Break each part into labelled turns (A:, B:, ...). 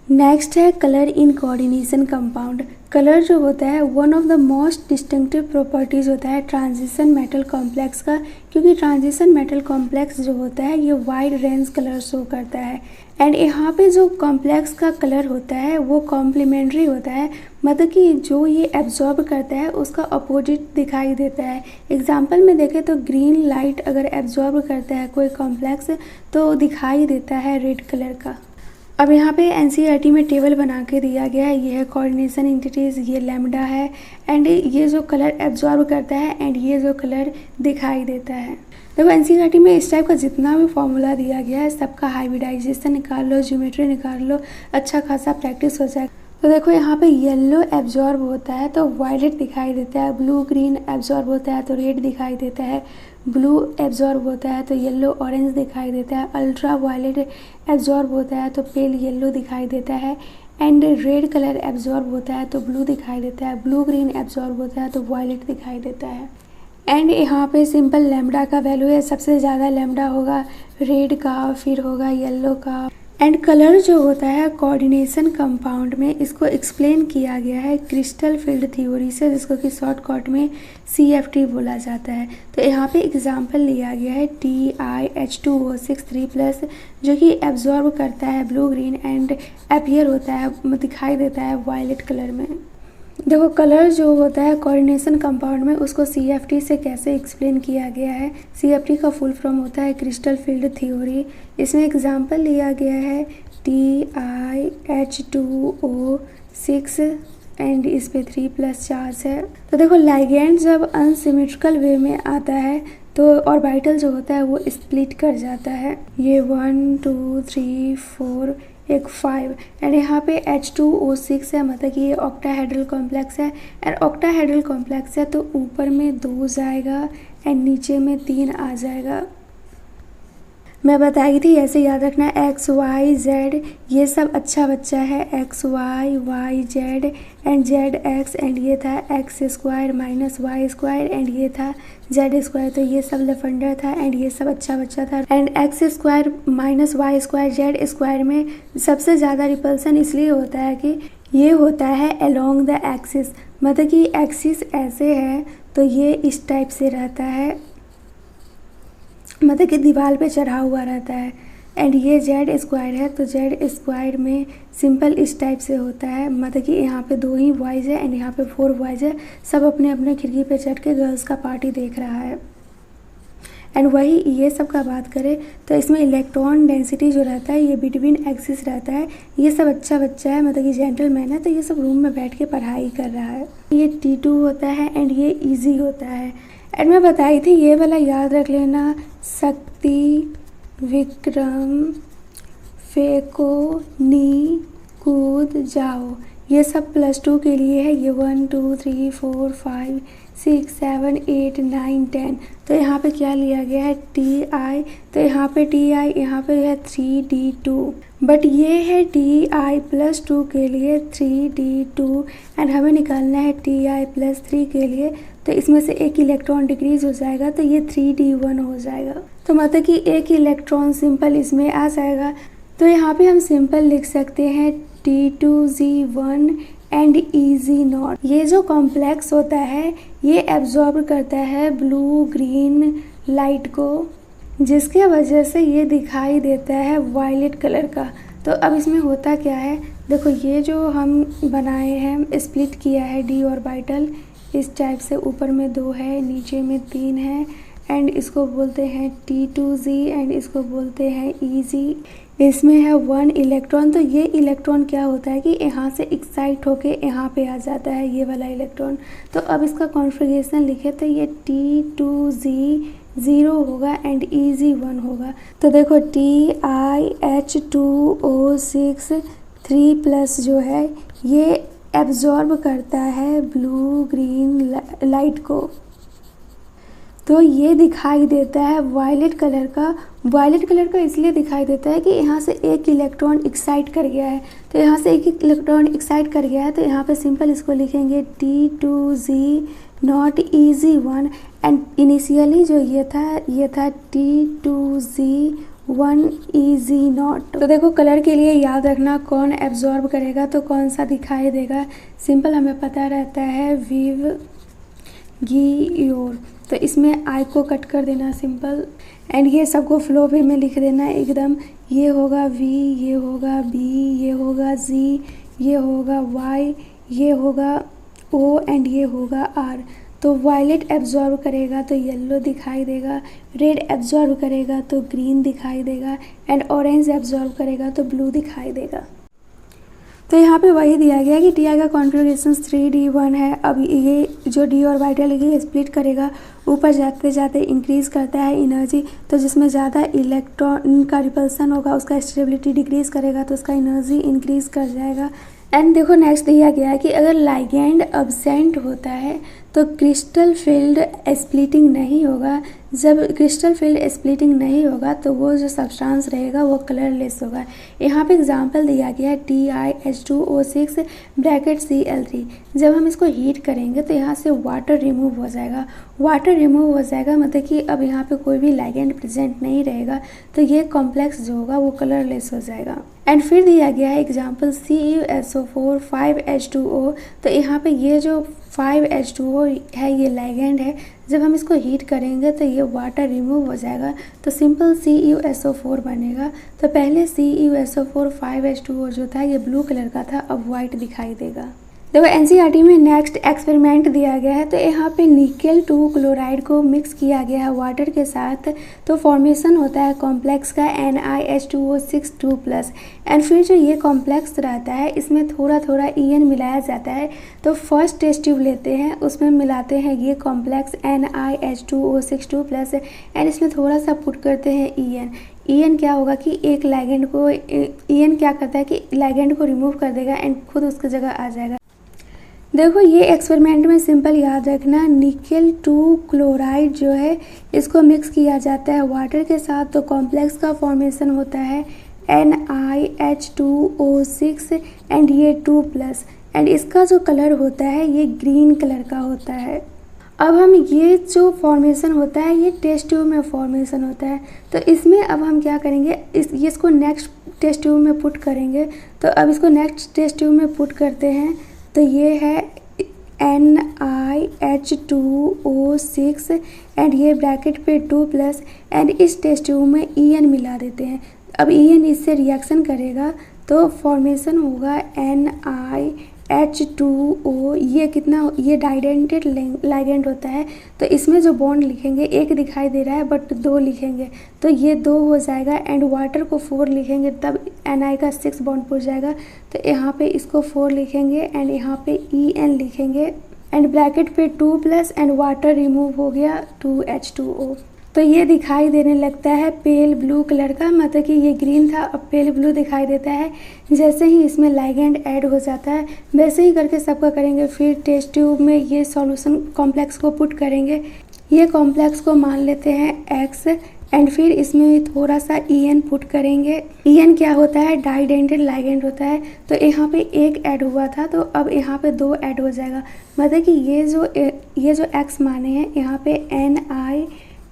A: Next है colour in coordination compound. Colour जो होता है one of the most distinctive properties होता है ट्रांजिशन मेटल कॉम्प्लेक्स का, क्योंकि ट्रांजिशन मेटल कॉम्प्लेक्स जो होता है ये वाइड रेंज कलर शो करता है। एंड यहाँ पे जो कॉम्प्लेक्स का कलर होता है वो कॉम्प्लीमेंट्री होता है, मतलब कि जो ये एब्जॉर्ब करता है उसका अपोजिट दिखाई देता है। एग्जाम्पल में देखें तो ग्रीन लाइट अगर एब्जॉर्ब करता है कोई कॉम्प्लेक्स तो दिखाई देता है रेड कलर का। अब यहाँ पे एनसीईआरटी में टेबल बना के दिया गया है, ये है कोऑर्डिनेशन एंटिटीज़, ये लैम्डा है एंड ये जो कलर एब्जॉर्ब करता है एंड ये जो कलर दिखाई देता है। देखो एनसीईआरटी में इस टाइप का जितना भी फॉर्मूला दिया गया है सबका हाइब्रिडाइजेशन निकाल लो, ज्योमेट्री निकाल लो, अच्छा खासा प्रैक्टिस हो जाए। तो देखो यहाँ पे येलो एब्जॉर्ब होता है तो वायलेट दिखाई देता है, ब्लू ग्रीन एब्जॉर्ब होता है तो रेड दिखाई देता है, ब्लू एब्जॉर्ब होता है तो येलो ऑरेंज दिखाई देता है, अल्ट्रा वायलेट एब्जॉर्ब होता है तो पेल येलो दिखाई देता है एंड रेड कलर एब्जॉर्ब होता है तो ब्लू दिखाई देता है, ब्लू ग्रीन एब्जॉर्ब होता है तो वायलेट दिखाई देता है। एंड यहाँ पे सिंपल लैम्डा का वैल्यू है, सबसे ज़्यादा लैम्डा होगा रेड का, फिर होगा येलो का। एंड कलर जो होता है कोऑर्डिनेशन कंपाउंड में इसको एक्सप्लेन किया गया है क्रिस्टल फील्ड थ्योरी से, जिसको कि शॉर्टकट में CFT बोला जाता है। तो यहाँ पे एग्जांपल लिया गया है TiH2O6 3+, जो कि एब्जॉर्ब करता है ब्लू ग्रीन एंड अपीयर होता है, दिखाई देता है वायलेट कलर में। देखो कलर जो होता है कोऑर्डिनेशन कंपाउंड में उसको CFT से कैसे एक्सप्लेन किया गया है। CFT का फुल फॉर्म होता है क्रिस्टल फील्ड थ्योरी। इसमें एग्जांपल लिया गया है TiH2O6 एंड इस पे 3+ चार्ज है। तो देखो लाइगेंड जब अनसिमेट्रिकल वे में आता है तो ऑर्बिटल जो होता है वो स्प्लिट कर जाता है, ये 1 2 3 4 एक 5 एंड यहाँ पे H2O6 है, मतलब कि ये ऑक्टाहेड्रल कॉम्प्लेक्स है एंड ऑक्टाहेड्रल कॉम्प्लेक्स है तो ऊपर में 2 जाएगा एंड नीचे में 3 आ जाएगा। मैं बताई थी ऐसे याद रखना, X Y Z ये सब अच्छा बच्चा है, X Y Y Z and Z X and ये था X² - Y² एंड ये था Z², तो ये सब लफंडर था एंड ये सब अच्छा बच्चा था। एंड X² - Y² Z² में सबसे ज़्यादा रिपल्सन इसलिए होता है कि ये होता है अलोंग द एक्सिस, मतलब कि एक्सिस ऐसे है तो ये इस टाइप से रहता है, मतलब कि दीवार पे चढ़ा हुआ रहता है एंड ये Z² है तो Z² में सिंपल इस टाइप से होता है, मतलब कि यहाँ पे 2 ही बॉयज़ है एंड यहाँ पे 4 बॉयज़ है, सब अपने अपने खिड़की पे चढ़ के गर्ल्स का पार्टी देख रहा है। एंड वही ये सब का बात करें तो इसमें इलेक्ट्रॉन डेंसिटी जो रहता है ये बिटवीन एक्सिस रहता है। ये सब अच्छा बच्चा है, मतलब कि जेंटलमैन है, तो ये सब रूम में बैठ के पढ़ाई कर रहा है। ये T2 होता है एंड ये ईजी होता है। एंड मैं बताई थी ये वाला याद रख लेना, शक्ति, विक्रम, फेंको, नी, कूद जाओ, ये सब +2 के लिए है। ये 1 2 3 4 5 6 7 8 9 10, तो यहाँ पे क्या लिया गया है TI, तो यहाँ पे TI यहाँ पे है 3D2, बट ये है TI+2 के लिए 3D2 एंड हमें निकालना है TI+3 के लिए, तो इसमें से एक इलेक्ट्रॉन डिक्रीज हो जाएगा तो ये 3D1 हो जाएगा, तो मतलब कि एक इलेक्ट्रॉन सिंपल इसमें आ जाएगा। तो यहाँ पे हम सिंपल लिख सकते हैं T2Z1 एंड EZ0। ये जो कॉम्प्लेक्स होता है ये एब्जॉर्ब करता है ब्लू ग्रीन लाइट को, जिसके वजह से ये दिखाई देता है वायलेट कलर का। तो अब इसमें होता क्या है, देखो ये जो हम बनाए हैं स्प्लिट किया है D ऑर्बिटल इस टाइप से, ऊपर में 2 है नीचे में 3 है एंड इसको बोलते हैं T2Z एंड इसको बोलते हैं EZ। इसमें है 1 इलेक्ट्रॉन, तो ये इलेक्ट्रॉन क्या होता है कि यहाँ से एक्साइट होके यहाँ पे आ जाता है ये वाला इलेक्ट्रॉन। तो अब इसका कॉन्फ़िगरेशन लिखे तो ये T2Z 0 होगा एंड EZ1 होगा। तो देखो TiH2O6 3+ जो है ये एब्जॉर्ब करता है ब्लू ग्रीन लाइट को, तो ये दिखाई देता है वायलेट कलर का। वायलेट कलर का इसलिए दिखाई देता है कि यहाँ से एक इलेक्ट्रॉन एक्साइट कर गया है, तो यहाँ से एक इलेक्ट्रॉन एक्साइट कर गया है तो यहाँ पे सिंपल इसको लिखेंगे T2Z EZ1 एंड इनिशियली जो ये था T2Z 1 EG0। तो देखो कलर के लिए याद रखना कौन एब्जॉर्ब करेगा तो कौन सा दिखाई देगा। सिंपल हमें पता रहता है विव गी योर, तो इसमें आई को कट कर देना सिंपल, एंड ये सबको फ्लो वे में लिख देना एकदम। ये होगा वी, ये होगा बी, ये होगा जी, ये होगा वाई, ये होगा ओ एंड ये होगा आर। तो वायलेट एब्जॉर्ब करेगा तो येलो दिखाई देगा, रेड एब्जॉर्ब करेगा तो ग्रीन दिखाई देगा, एंड ऑरेंज एब्जॉर्ब करेगा तो ब्लू दिखाई देगा। तो यहाँ पे वही दिया गया कि टी आई का कॉन्फ़िगरेशन 3D1 है। अब ये जो डी ऑर्बिटल ये स्प्लिट करेगा, ऊपर जाते जाते इंक्रीज़ करता है एनर्जी, तो जिसमें ज़्यादा इलेक्ट्रॉन का रिपल्सन होगा उसका स्टेबिलिटी डिक्रीज़ करेगा तो उसका एनर्जी इंक्रीज़ कर जाएगा। एंड देखो नेक्स्ट दिया गया है कि अगर लाइगैंड अब्सेंट होता है तो क्रिस्टल फील्ड स्प्लिटिंग नहीं होगा। जब क्रिस्टल फील्ड स्प्लिटिंग नहीं होगा तो वो जो सब्सटेंस रहेगा वो कलरलेस होगा। यहाँ पे एग्जांपल दिया गया है TiH2O6 ब्रैकेट Cl3। जब हम इसको हीट करेंगे तो यहाँ से वाटर रिमूव हो जाएगा। वाटर रिमूव हो जाएगा मतलब कि अब यहाँ पे कोई भी लाइगैंड प्रेजेंट नहीं रहेगा, तो ये कॉम्प्लेक्स जो होगा वो कलरलेस हो जाएगा। एंड फिर दिया गया है एग्जाम्पल CuSO4 5H2O। तो यहाँ पे ये जो 5H2O है ये लाइगैंड है, जब हम इसको हीट करेंगे तो ये वाटर रिमूव हो जाएगा तो सिंपल CuSO4 बनेगा। तो पहले CuSO4 5H2O जो था ये ब्लू कलर का था, अब वाइट दिखाई देगा। देखो NCERT में नेक्स्ट एक्सपेरिमेंट दिया गया है। तो यहाँ पे निकेल 2 क्लोराइड को मिक्स किया गया है वाटर के साथ, तो फॉर्मेशन होता है कॉम्प्लेक्स का NiH2O6 2+। एंड फिर जो ये कॉम्प्लेक्स रहता है इसमें थोड़ा थोड़ा EN मिलाया जाता है। तो फर्स्ट टेस्ट ट्यूब लेते हैं, उसमें मिलाते हैं ये कॉम्प्लेक्स NiH2O6 2+, एंड इसमें थोड़ा सा पुट करते हैं EN। EN क्या होगा कि एक लाइगैंड को EN क्या करता है कि लाइगैंड को रिमूव कर देगा एंड खुद उसकी जगह आ जाएगा। देखो ये एक्सपेरिमेंट में सिंपल याद रखना, निकेल 2 क्लोराइड जो है इसको मिक्स किया जाता है वाटर के साथ, तो कॉम्प्लेक्स का फॉर्मेशन होता है NiH2O6 एंड ये 2+, एंड इसका जो कलर होता है ये ग्रीन कलर का होता है। अब हम ये जो फॉर्मेशन होता है ये टेस्ट ट्यूब में फॉर्मेशन होता है, तो इसमें अब हम क्या करेंगे इसको नेक्स्ट टेस्ट ट्यूब में पुट करेंगे। तो अब इसको नेक्स्ट टेस्ट ट्यूब में पुट करते हैं, तो ये है NiH2O6 एंड ये ब्रैकेट पे 2+, एंड इस टेस्ट ट्यूब में EN मिला देते हैं। अब EN इससे रिएक्शन करेगा तो फॉर्मेशन होगा NiH2O। ये कितना, ये डाइडेंटेड लाइगैंड होता है, तो इसमें जो बॉन्ड लिखेंगे एक दिखाई दे रहा है बट 2 लिखेंगे, तो ये 2 हो जाएगा, एंड वाटर को 4 लिखेंगे तब Ni का 6 बॉन्ड पुट जाएगा। तो यहाँ पे इसको 4 लिखेंगे एंड यहाँ पे EN लिखेंगे, एंड ब्रैकेट पे 2+ एंड वाटर रिमूव हो गया 2H2O। तो ये दिखाई देने लगता है पेल ब्लू कलर का, मतलब कि ये ग्रीन था अब पेल ब्लू दिखाई देता है। जैसे ही इसमें लाइगैंड ऐड हो जाता है वैसे ही करके सबका करेंगे। फिर टेस्ट ट्यूब में ये सॉल्यूशन कॉम्प्लेक्स को पुट करेंगे, ये कॉम्प्लेक्स को मान लेते हैं X, एंड फिर इसमें थोड़ा सा EN पुट करेंगे। EN क्या होता है, डाइडेंटेड लाइगैंड होता है, तो यहाँ पे 1 ऐड हुआ था तो अब यहाँ पे 2 ऐड हो जाएगा, मतलब कि ये जो X माने हैं यहाँ पे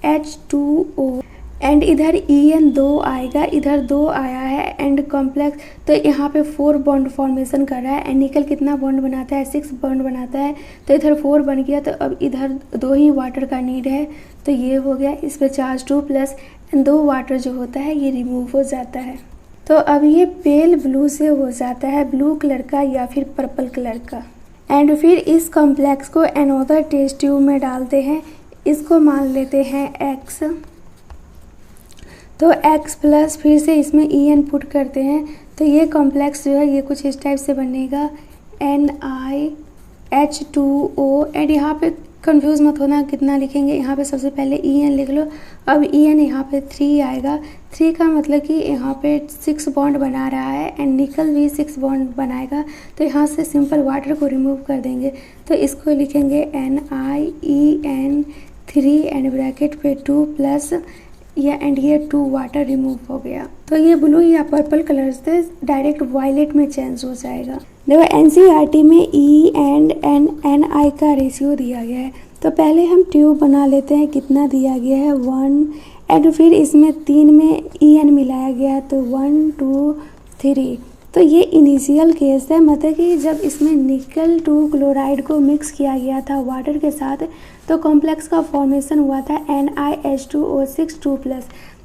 A: NiH2O एंड इधर EN 2 आएगा, इधर 2 आया है एंड कॉम्प्लेक्स, तो यहाँ पे 4 बॉन्ड फॉर्मेशन कर रहा है। एंड निकल कितना बॉन्ड बनाता है, 6 बॉन्ड बनाता है, तो इधर 4 बन गया, तो अब इधर 2 ही वाटर का नीड है, तो ये हो गया। इस पे चार्ज 2+ एंड 2 वाटर जो होता है ये रिमूव हो जाता है। तो अब ये पेल ब्लू से हो जाता है ब्लू कलर का या फिर पर्पल कलर का। एंड फिर इस कॉम्प्लेक्स को अनदर टेस्ट ट्यूब में डालते हैं, इसको मान लेते हैं X, तो X+ फिर से इसमें EN पुट करते हैं, तो ये कॉम्प्लेक्स जो है ये कुछ इस टाइप से बनेगा NiH2O। एंड यहाँ पे कंफ्यूज मत होना कितना लिखेंगे, यहाँ पे सबसे पहले EN लिख लो। अब EN यहाँ पे 3 आएगा, 3 का मतलब कि यहाँ पे 6 बॉन्ड बना रहा है एंड निकल भी 6 बॉन्ड बनाएगा, तो यहाँ से सिंपल वाटर को रिमूव कर देंगे, तो इसको लिखेंगे NiEN3 एंड ब्रैकेट पे 2+ या एंड ये 2 वाटर रिमूव हो गया। तो ये ब्लू या पर्पल कलर से डायरेक्ट वायलेट में चेंज हो जाएगा। देखो NCERT में E एंड Ni का रेशियो दिया गया है, तो पहले हम ट्यूब बना लेते हैं। कितना दिया गया है 1 एंड फिर इसमें 3 में EN मिलाया गया तो 1 2 3। तो ये इनिशियल केस है, मतलब कि जब इसमें निकल 2 क्लोराइड को मिक्स किया गया था वाटर के साथ तो कॉम्प्लेक्स का फॉर्मेशन हुआ था NiH2O6 2+।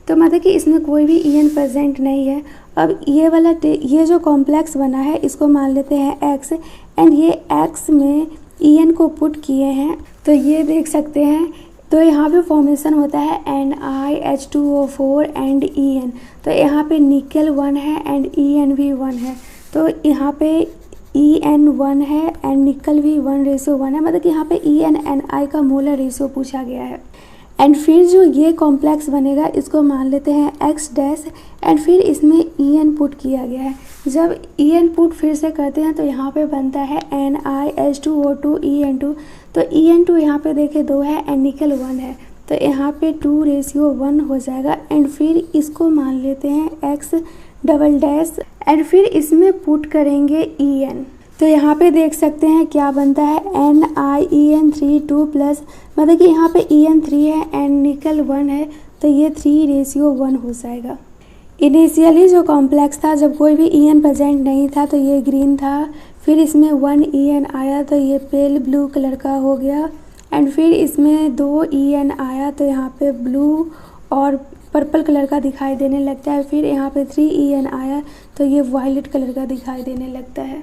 A: तो मतलब कि इसमें कोई भी EN प्रेजेंट नहीं है। अब ये जो कॉम्प्लेक्स बना है इसको मान लेते हैं X, एंड ये X में EN को पुट किए हैं तो ये देख सकते हैं। तो यहाँ पे फॉर्मेशन होता है NiH2O4 एंड EN। तो यहाँ पे निकल 1 है एंड EN भी 1 है, तो यहाँ पे EN 1 है एंड निकल भी 1:1 है, मतलब कि यहाँ पे ENNI का मोलर रेशियो पूछा गया है। एंड फिर जो ये कॉम्प्लेक्स बनेगा इसको मान लेते हैं X डैश, एंड फिर इसमें EN पुट किया गया है। जब EN पुट फिर से करते हैं तो यहाँ पे बनता है NiH2O2 EN2। तो EN2 यहाँ पे देखे 2 है एंड निकल 1 है, तो यहाँ पे 2:1 हो जाएगा। एंड फिर इसको मान लेते हैं X डबल डैश, एंड फिर इसमें पुट करेंगे EN। तो यहाँ पे देख सकते हैं क्या बनता है NiEN3 2+, मतलब कि यहाँ पे EN 3 है एंड निकल 1 है, तो ये 3:1 हो जाएगा। इनिशियली जो कॉम्प्लेक्स था जब कोई भी EN प्रेजेंट नहीं था तो ये ग्रीन था, फिर इसमें 1 EN आया तो ये पेल ब्लू कलर का हो गया, एंड फिर इसमें 2 EN आया तो यहाँ पे ब्लू और पर्पल कलर का दिखाई देने लगता है। फिर यहाँ पे 3 EN आया तो ये वायलेट कलर का दिखाई देने लगता है।